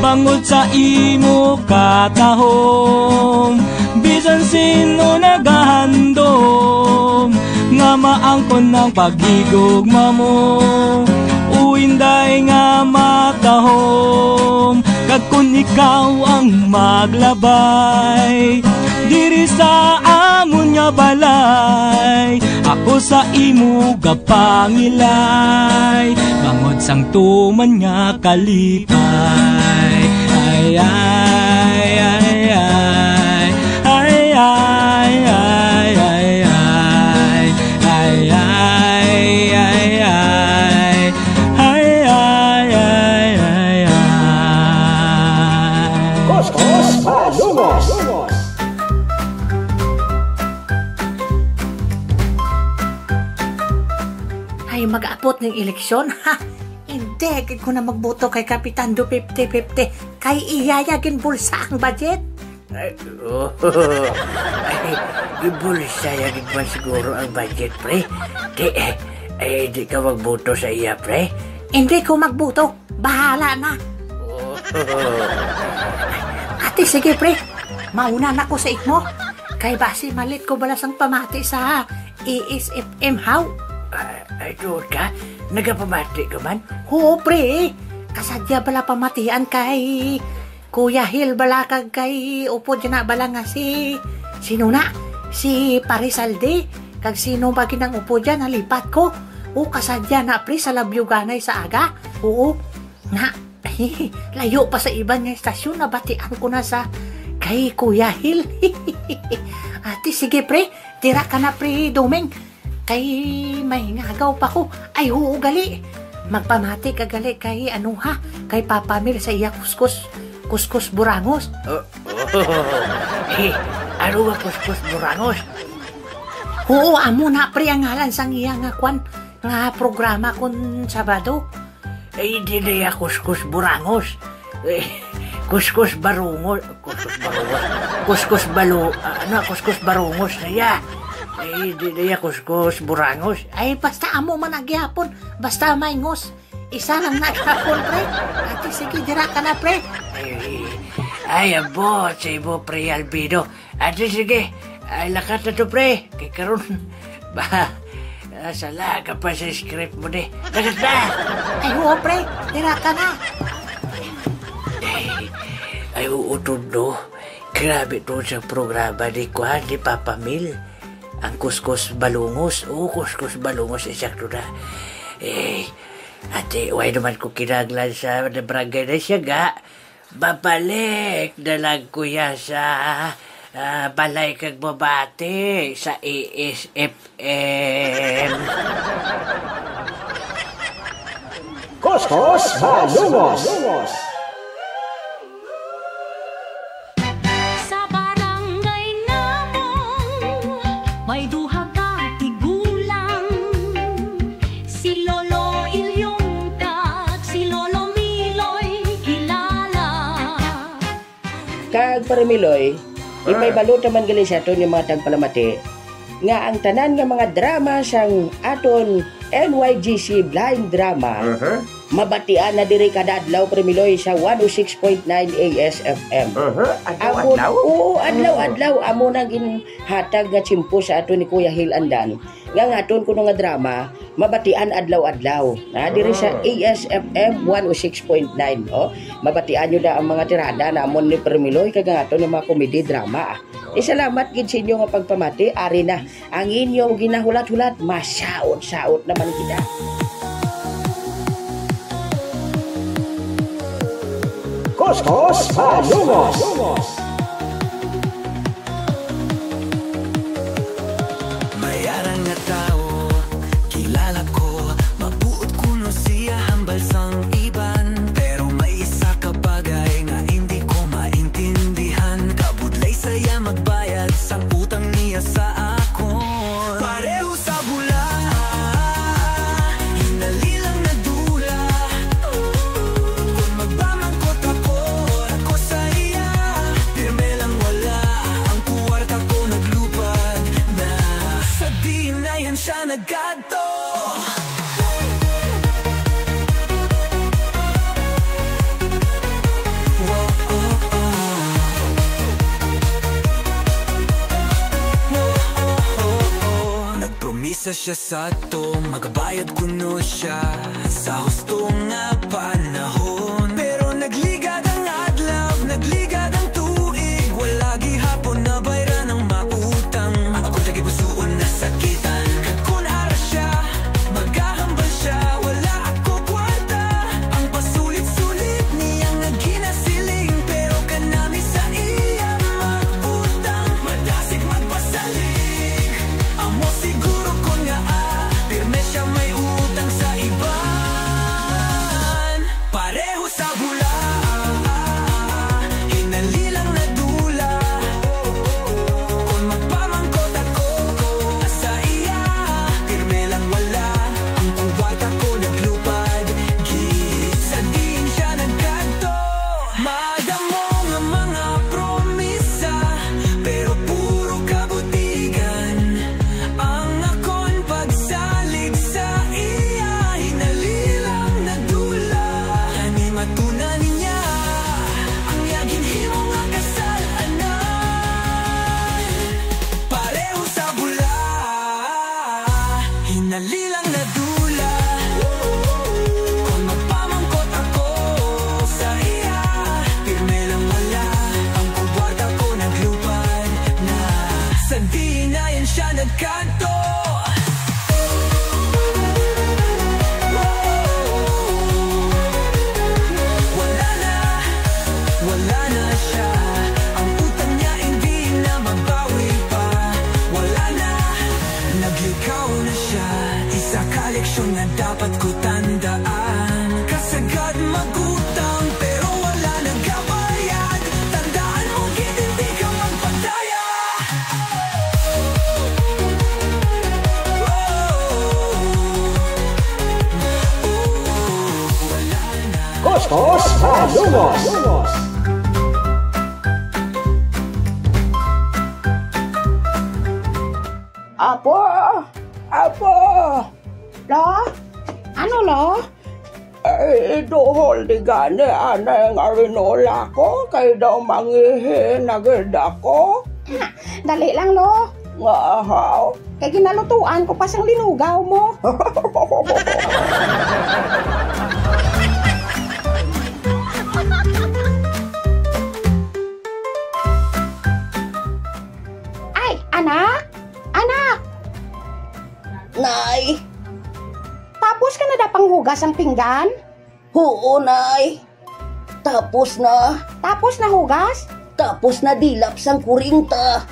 Bangod sa imo katahom, bisan sino nagahandom, nga maangkon ng paghigugma mo, uinday nga matahom. Kag kun ikaw ang maglabay diri sa amon nga balay, ako sa imo gapangilay, bangod sang tuman nga kalipay. Ay ay ay ay ay ay ay ay ay ay ay ay ay ay ay ay. Kuskus Malungos. Ay, mag-aapot ng eleksyon? Ha? Hindi, kaya ko na magboto kay Kapitan Do 50-50. Kay iyayagin bulsa ang budget. Ay, bulsa yagin man siguro ang budget, pre. Di ka magboto sa iya, pre? Hindi ko magboto. Bahala na. Ate, sige, pre. Mauna na ko sa ikmo. Kay basi malit ko balas ang pamati sa ESFM, how? Ay, doon ka? Nagapamati ka man? Oo, pre. Kasadya bala pamatian kay Kuya Hil bala kag kay upo dyan na bala nga si sino na? Si Parisalde. Kag sino ba kinang upo dyan? Nalipat ko. O, kasadya na, pre, sa labyuganay sa aga. Oo. Na, layo pa sa iba nga estasyon. Nabatian ko na sa kay Kuya Hil. Ate, sige, pre. Tira ka na, pre, Domeng. Kay may ngagaw pa ko. Ay, oo, gali. Magpamati ka gali kay ano ha? Kay Papa Mil sa iya kuskus burangos. Ano ba kuskus burangos? Oo, amo na pre ang ngalan sang iya nga kwan nga programa kun Sabado. Hindi na iya kuskus burangos. Kuskus barungos. Kuskus barungos na iya. Di na kuskus burangos. Ay, basta amo man nagyapon. Basta may ngos. Isa lang nagyapon, pre. Ate, sige, dira ka na, pre. Ay, abot sa ibo, pre Albido. Ate, sige. Ay, lakat na to, pre. Kay karon ba, sala ka pa sa script mo, de. Lakat na. Ay, oo, pre. Dira ka na. Ay, uutod, no. Grabe to sa programa ni Kwan, ni Papa Mil. Ang kuskus balungos. Oo, kuskus balungos. Eksakto na. Ate, why naman ko kinaglan sa barangay na siya ga. Babalik na lang kuya sa balay kag babate sa ESFM. Kuskus Malungos. May duha ka tigulang, si Lolo Ilyong kag si Lolo Miloy kilala. Kag para Miloy, may balot naman gali sa aton yung mga tagpalamati nga ang tanan nga mga drama sang aton NYGC blind drama mabatian na diri kada adlaw Premiloy sa 106.9 ASFM. Adlaw? Oo, adlaw amo nang ginhatag nga tsimpo sa ato ni Kuya Hil Andan. Nga aton kuno nga drama, mabatian adlaw-adlaw. Na diri sa ASFM 106.9. Mabatian nyo na ang mga tirada namon ni Premiloy kag aton ng mga komedi drama. Salamat gid sa inyo nga pagpamati. Ari na ang inyong ginahulat-hulat, masaot-saot naman kita. Kuskus Malumos. Mayarang nga tao, kilala ko, mabuot kuno siya hambal sang iban. Pero may isa ka bagay nga hindi ko maintindihan. Kabudlay saya magbayad sa utang niya sa akon. Pareho sa bula, hinalilang na dula. Kung magbamangkot ako sa iya. Pirme lang wala, ang kuwarta ko naglupad na. Sa di na yan siya nagkanto. Nagpromisa siya sa to, magabayad kuno siya sa husto nga panahon. Pero nagligad ang adlaw, nagligad ang tuig, wala gihapon na bayra ng mautang. Ako tagibusuon na sakitan, kung ara siya, maghahambal siya, wala ako kwarta. Ang pasulit-sulit niyang naginasiling, pero kanami sa iya mag-utang. Madasig magpasalig, amo siguro ko nga pirme siya may utang sa iban. Pareho sa bula, hinalilang na dula. Kung magpamangkot ako sa iya, pirme lang wala, ang kuwarta ko naglupad. Git sa diin siya nagkanto. Madamo nga mga promisa, pero puro kabutigan. Ang akon pagsalig sa iya, hinalilang na dula. Ani matunan niya ang yagin himo nga kasalanan. Pareho sa bula, hinalilang na dula. Kung magpamangkot ako sa iya, pirme lang wala, ang kuwarta ko naglupad na. Sa di na yan siya nagkanto. Wala na siya, ang utang niya hindi na mabawi pa. Wala na, naglikaw na siya, isa ka leksyon na dapat ko tandaan. Kasagad magutang, pero wala nagkabayad. Tandaan mo, gid hindi ka magpadaya. Kuskus Malumos. Apo! Lo? Ano lo? Iduhol di gani anay nga rinola ko, kay daw mangihi nagid ako. Dali lang, lo. Nga haw. Kay ginalutuan ko pa sang linugaw mo. Ay, anak! Anak! Nay! Tapos ka na dapang hugas ang pinggan? Oo, Nay. Tapos na. Tapos na hugas? Tapos na dilap sang kurinta.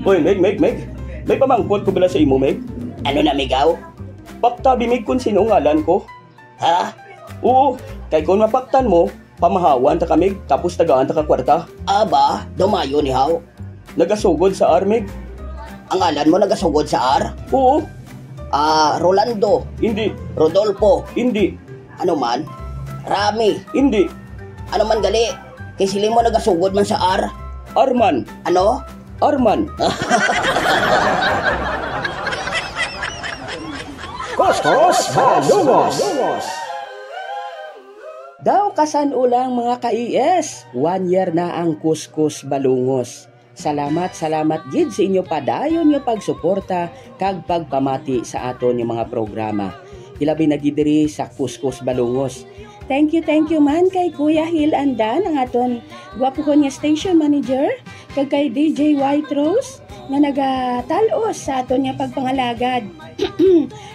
Uy, Meg. May pamangkot ko bala sa imo, Meg. Ano na, Migaw? Paktabi, Meg, kung sino ngalan ko. Ha? Oo, kay kung mapaktan mo, pamahawan ta ka, Meg, tapos tagaan ta ka kwarta. Aba, dumayo ni Haw. Nagasugod sa R, Meg. Ang ngalan mo nagasugod sa R? Oo. Rolando. Hindi. Rodolfo. Hindi. Ano man? Rami. Hindi. Ano man gali? Kay sili mo nagasugod man sa R? Arman. Ano? Arman. Kuskus Malungos. Daw kasan ulang mga ka-IS, 1 year na ang Kuskus Balungos. Salamat gid sa inyo padayon nga pagsuporta kag pagpamati sa aton yung mga programa. Hilabi na gid diri sa Kuskus Balungos. Thank you man kay Kuya Hil Andan, ang aton gwapo ko niya station manager, kag kay DJ White Rose nga nagatalos sa aton niya pagpangalagad.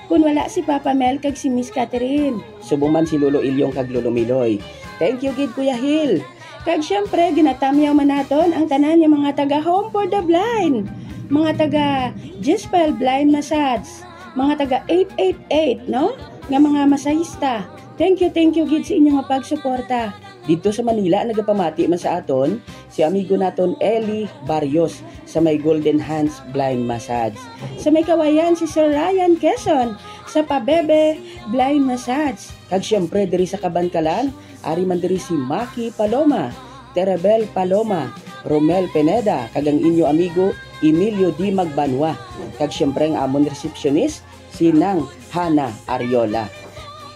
Kung wala si Papa Mel kag si Miss Catherine, subong man si Lolo Ilyong kag Lolo Miloy. Thank you gid Kuya Hil. Kag syempre ginatamyaw man naton ang tanan yung mga taga Home for the Blind, mga taga Gispel Blind Massage, mga taga 888 no, nga mga masahista. Thank you gid sa inyong pagsuporta. Dito sa Manila nagapamati man sa aton si amigo naton Eli Barrios sa may Golden Hands Blind Massage. Sa may Kawayan si Sir Ryan Quezon sa Pabebe Blind Massage. Kag syempre diri sa Kabankalan, ari man diri si Maki Paloma, Terabel Paloma, Romel Pineda, kag ang inyo amigo Emilio D. Magbanwa. Kag syempre ang amon receptionist si Nang Hana Ariola.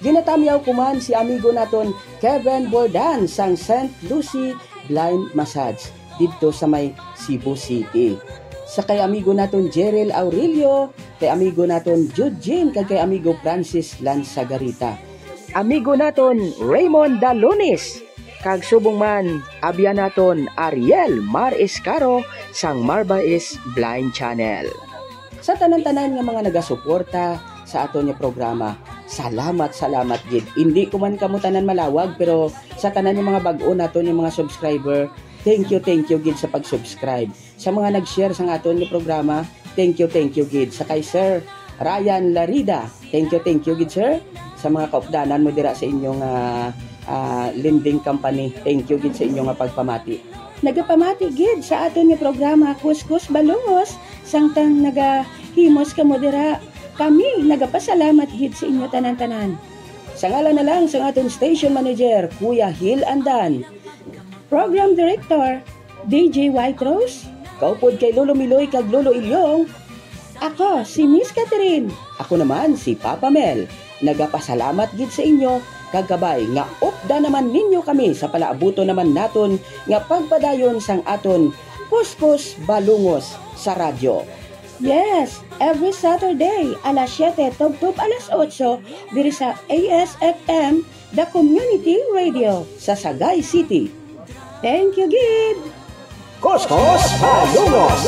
Ginatamyaw kuman si amigo naton Kevin Bordan sang St. Lucie Blind Massage dito sa may Cebu City. Sa kay amigo naton Jerel Aurelio, kay amigo naton Jude Jean, kag kay amigo Francis Lansagarita. Amigo naton Raymond Dalunis, kag subong man abya naton Ariel Mar Escaro sang Marbais Blind Channel. Sa tanan-tanan nga mga nagasuporta sa aton nga programa, salamat gid. Hindi ko man kamutanan malawag, pero sa tanan ng mga bag-o naton yung mga subscriber, thank you gid sa pag-subscribe. Sa mga nag-share sa aton nga programa, thank you gid. Sa kay Sir Ryan Larida, thank you gid sir. Sa mga kaupdanan mo dira sa inyong lending company, thank you gid sa inyong pagpamati. Nagapamati gid sa aton nga programa Kuskus Balungos, sangtang nagahimos kamo dira. Kami nagapasalamat gid sa inyo tanan-tanan. Sa ngalan na lang sa aton station manager Kuya Hil Andan, Program Director DJ White Rose, kaupod kay Lolo Miloy kag Lolo Ilyong, ako si Miss Catherine, ako naman si Papa Mel. Nagapasalamat gid sa inyo kagabay nga upda naman ninyo kami sa palaabuto naman naton nga pagpadayon sang aton Kuskus Balungos sa radyo. Yes, every Saturday, alas 7, tugtog alas 8, diri sa ASFM, The Community Radio, sa Sagay City. Thank you, Gid! Kuskus Balungos!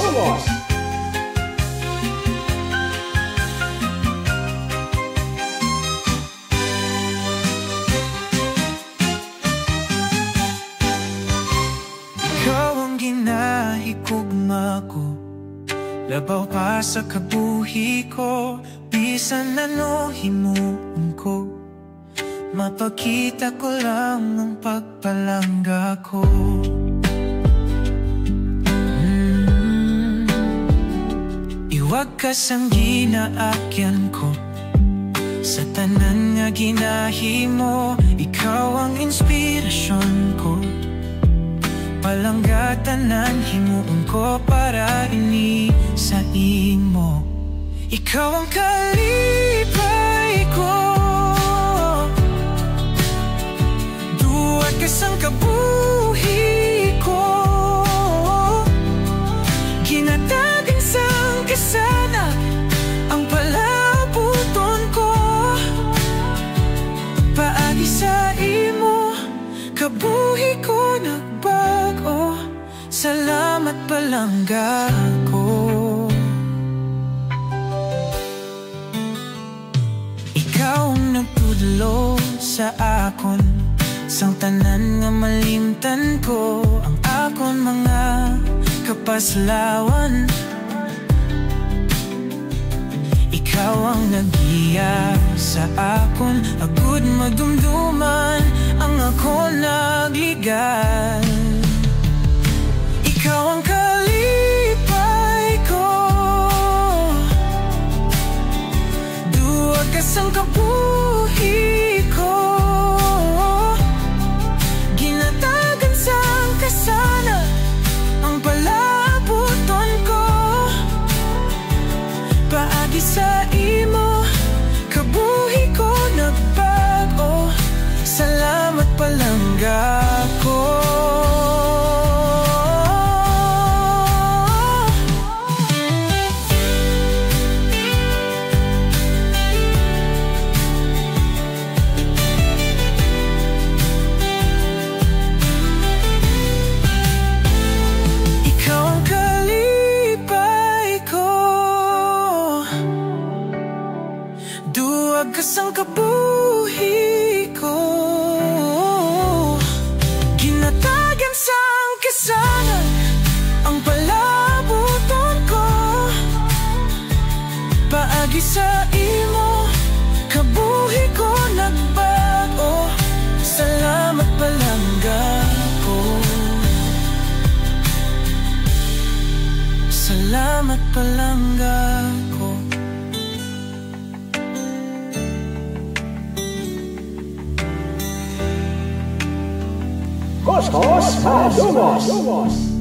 Ikaw ang ginahigugma ko, labaw pa sa kabuhi ko, bisan ano himuon ko, mapakita ko lang ang pagpalangga ko. Iwag ka sang ginaakyan ko, sa tanan nga ginahimo, ikaw ang inspirasyon ko. Palanggatanan himuon ko para ini sa imo. Ikaw ang kalipay ko, duwag ka sang kabuhi ko, ginatagan sang kasana ang palabuton ko. Paagi sa imo, kabuhi ko nagbago, salamat palangga ko. Ikaw ang nagtudlo sa akon, sang tanan nga malimtan ko, ang akon mga kapaslawan. Ikaw ang nagiya sa akon, agud magdumduman ang ako nagligal. Ikaw ang kalipay ko, duwag ka sang kabuhi ko, ginatagan sang kasana ang palabuton ko. Paagi sa imo, kabuhi Duwag kasang kabuhi ko, ginatagan sang kasangan ang palabuton ko. Paagi sa imo, kabuhi ko nagbago. Salamat palangga ko. Salamat palangga ko. Kuskus Malungos.